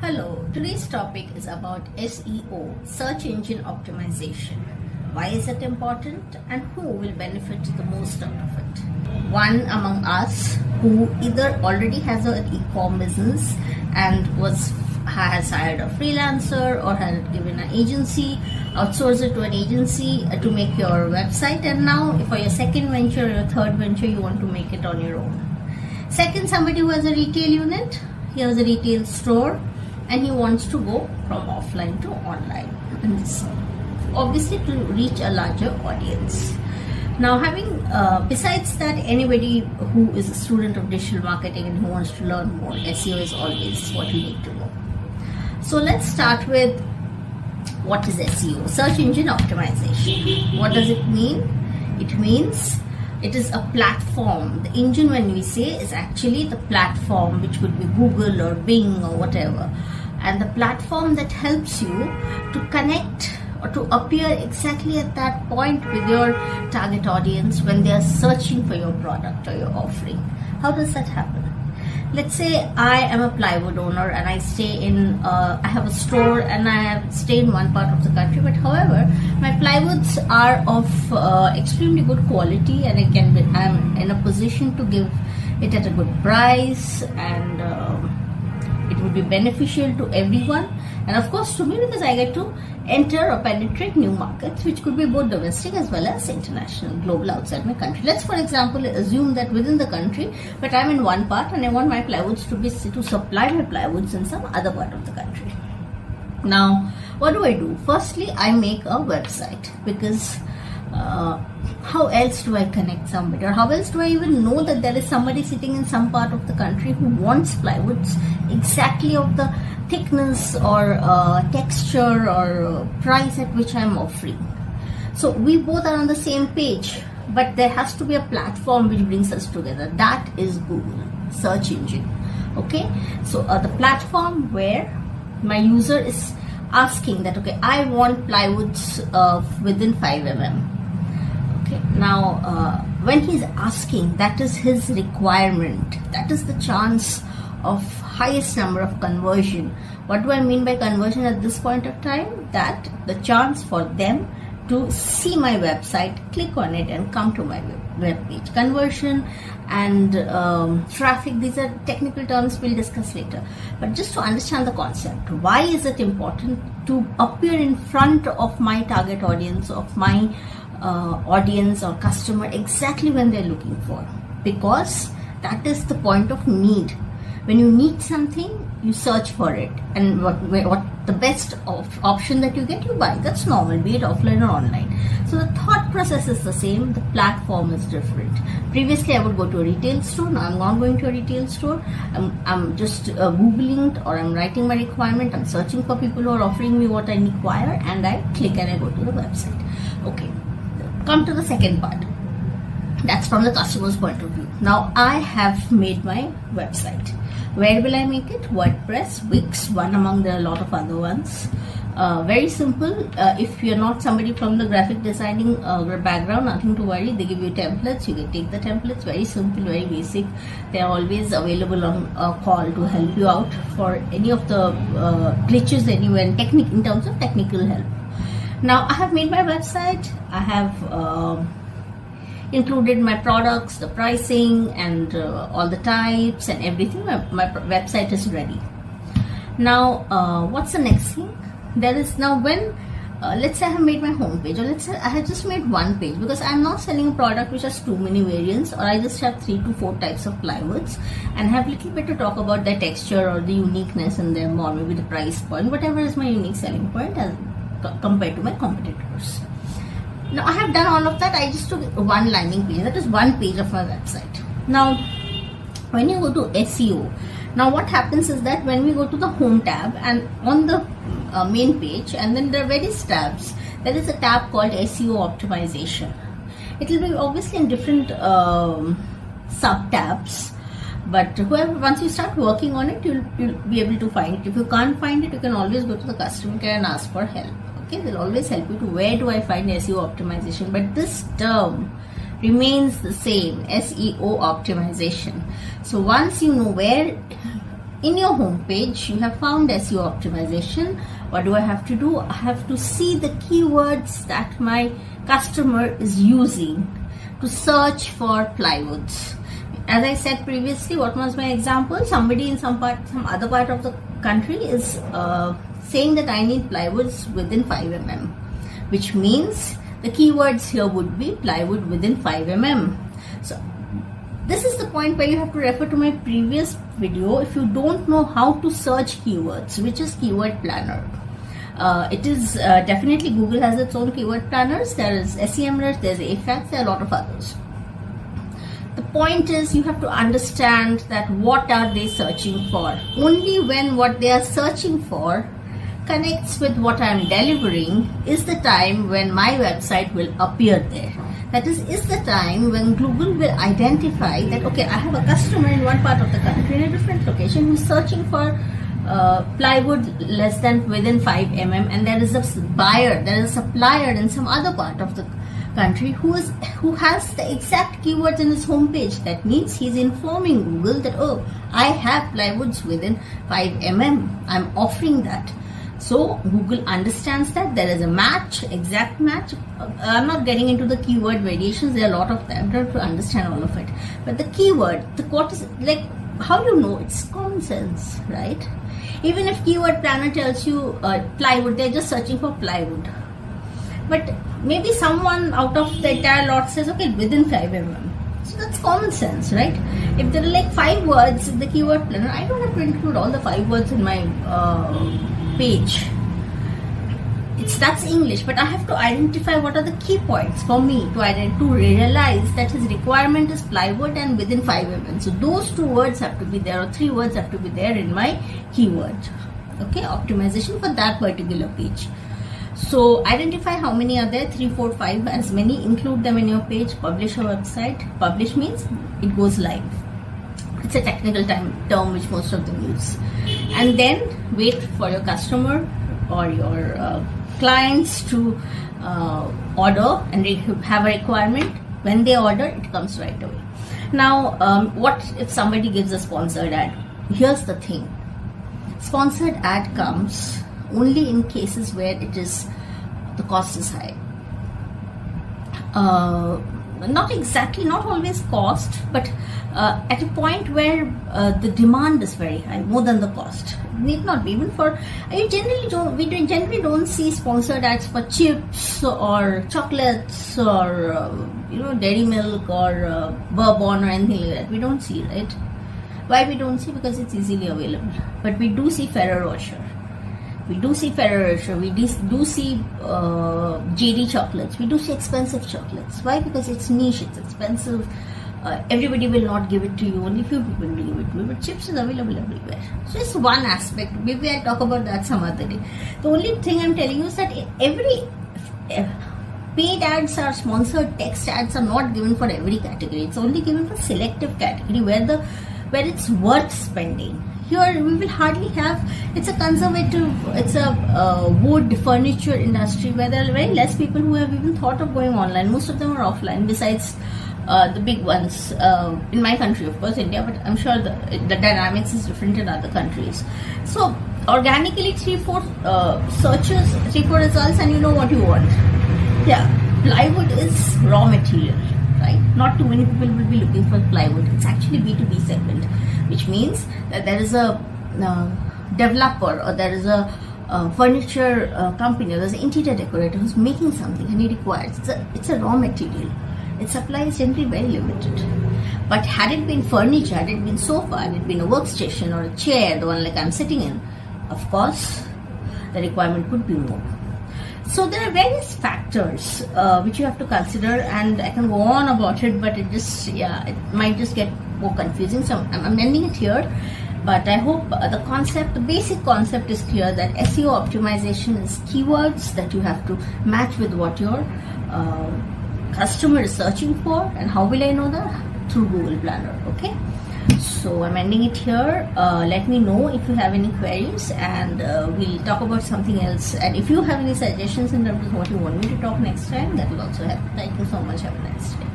Hello, today's topic is about SEO, search engine optimization. Why is it important and who will benefit the most out of it? One among us who either already has an e-com business and has hired a freelancer or has given an agency, outsourced it to an agency to make your website, and now for your second venture or your third venture you want to make it on your own. Second, somebody who has a retail unit, he has a retail store and he wants to go from offline to online, and this obviously to reach a larger audience. Now, besides that, anybody who is a student of digital marketing and who wants to learn more, SEO is always what you need to know. So let's start with what is SEO, search engine optimization. What does it mean? It means it is a platform. The engine, when we say, is actually the platform, which could be Google or Bing or whatever, and the platform that helps you to connect or to appear exactly at that point with your target audience when they are searching for your product or your offering. How does that happen? Let's say I am a plywood owner and I I have a store and I stay in one part of the country, but however, my plywoods are of extremely good quality and I'm in a position to give it at a good price, and it would be beneficial to everyone, and of course to me, because I get to enter or penetrate new markets, which could be both domestic as well as international, global, outside my country. Let's, for example, assume that within the country, but I'm in one part and I want my plywoods to supply my plywoods in some other part of the country. Now, what do? Firstly, I make a website, because how else do I connect somebody, or how else do I even know that there is somebody sitting in some part of the country who wants plywoods exactly of the thickness or texture or price at which I am offering? So we both are on the same page, but there has to be a platform which brings us together. That is Google, search engine. Okay, so the platform where my user is asking that, okay, I want plywoods within 5 mm. Okay, now when he's asking, that is his requirement. That is the chance of highest number of conversion. What do I mean by conversion at this point of time? That the chance for them to see my website, click on it and come to my web page. Conversion and traffic, these are technical terms we'll discuss later. But just to understand the concept, why is it important to appear in front of my target audience, of my audience or customer exactly when they're looking for? Because that is the point of need. When you need something, you search for it, and what the best option that you get, you buy. That's normal, be it offline or online. So the thought process is the same, the platform is different. Previously, I would go to a retail store. Now I'm not going to a retail store. I'm just Googling it, or I'm writing my requirement. I'm searching for people who are offering me what I require, and I click and I go to the website. Okay, come to the second part. That's from the customer's point of view. Now I have made my website. Where will I make it? WordPress, Wix, one among the lot of other ones. Very simple. If you're not somebody from the graphic designing background, nothing to worry. They give you templates. You can take the templates. Very simple, very basic. They are always available on call to help you out for any of the glitches anywhere in terms of technical help. Now I have made my website. I have included my products, the pricing, and all the types and everything. My website is ready. Now, what's the next thing? There is now when, let's say I have made my home page, or let's say I have just made one page, because I'm not selling a product which has too many variants, or I just have 3 to 4 types of plywoods and have little bit to talk about their texture or the uniqueness in them, or maybe the price point, whatever is my unique selling point as compared to my competitors. Now I have done all of that. I just took one landing page. That is one page of my website. Now, when you go to SEO, now what happens is that when we go to the home tab and on the main page, and then there are various tabs, there is a tab called SEO optimization. It will be obviously in different sub tabs, but once you start working on it, you'll be able to find it. If you can't find it, you can always go to the customer care and ask for help. Okay, they'll always help you to where do I find SEO optimization, but this term remains the same, SEO optimization. So once you know where in your homepage, you have found SEO optimization. What do I have to do? I have to see the keywords that my customer is using to search for plywoods. As I said previously, what was my example? Somebody in some other part of the country is saying that I need plywoods within 5 mm, which means the keywords here would be plywood within 5 mm. So this is the point where you have to refer to my previous video if you don't know how to search keywords, which is Keyword Planner. It is definitely Google has its own keyword planners. There is SEMrush, there's AFAX, there are a lot of others. The point is you have to understand that what are they searching for. Only when what they are searching for connects with what I am delivering is the time when my website will appear there. That is the time when Google will identify that, okay, I have a customer in one part of the country in a different location who's searching for plywood less than within 5 mm, and there is a buyer, there is a supplier in some other part of the country who has the exact keywords in his homepage. That means he's informing Google that, oh, I have plywoods within 5 mm. I'm offering that. So Google understands that there is a match, exact match. I'm not getting into the keyword variations. There are a lot of them. I don't have to understand all of it. But the keyword, what is like, how you know? It's common sense, right? Even if Keyword Planner tells you plywood, they're just searching for plywood. But maybe someone out of the entire lot says, okay, within 5 mm. So that's common sense, right? If there are like 5 words in the Keyword Planner, I don't have to include all the 5 words in my page. That's English, but I have to identify what are the key points for me to realize that his requirement is plywood and within 5 mm. So those 2 words have to be there, or 3 words have to be there in my keyword. Okay, optimization for that particular page. So identify how many are there, 3, 4, 5, as many, include them in your page, publish your website. Publish means it goes live. It's a technical term which most of them use. And then wait for your customer or your clients to order and they have a requirement. When they order, it comes right away. Now, what if somebody gives a sponsored ad? Here's the thing. Sponsored ad comes only in cases where the cost is high. Not always cost, but at a point where the demand is very high, more than the cost. Need not be. Even for, we generally don't see sponsored ads for chips or chocolates or dairy milk or bourbon or anything like that. We don't see, right? Why we don't see? Because it's easily available. But we do see Ferrero Rocher. We do see Ferrero Rocher. We do see JD chocolates. We do see expensive chocolates. Why? Because it's niche. It's expensive. Everybody will not give it to you. Only few people will give it to you. But chips is available everywhere. So it's one aspect. Maybe I'll talk about that some other day. The only thing I'm telling you is that every paid ads or sponsored text ads are not given for every category. It's only given for selective category where it's worth spending. Here we will hardly have. It's a conservative. It's a wood furniture industry where there are very less people who have even thought of going online. Most of them are offline. Besides the big ones in my country, of course, India. But I'm sure the dynamics is different in other countries. So organically, 3-4 searches, 3-4 results, and you know what you want. Yeah, plywood is raw material. Right? Not too many people will be looking for plywood. It's actually B2B segment, which means that there is a developer or there is a furniture company, or there's an interior decorator who's making something and he requires. It's a raw material. Its supply is generally very limited. But had it been furniture, had it been sofa, had it been a workstation or a chair, the one like I'm sitting in, of course, the requirement could be more. So there are various factors which you have to consider, and I can go on about it, but it might just get more confusing. So I'm ending it here, but I hope the basic concept is clear that SEO optimization is keywords that you have to match with what your customer is searching for. And how will I know that? Through Google Planner. Okay. So I'm ending it here. Let me know if you have any queries, and we'll talk about something else. And if you have any suggestions in terms of what you want me to talk next time, that will also help. Thank you so much. Have a nice day.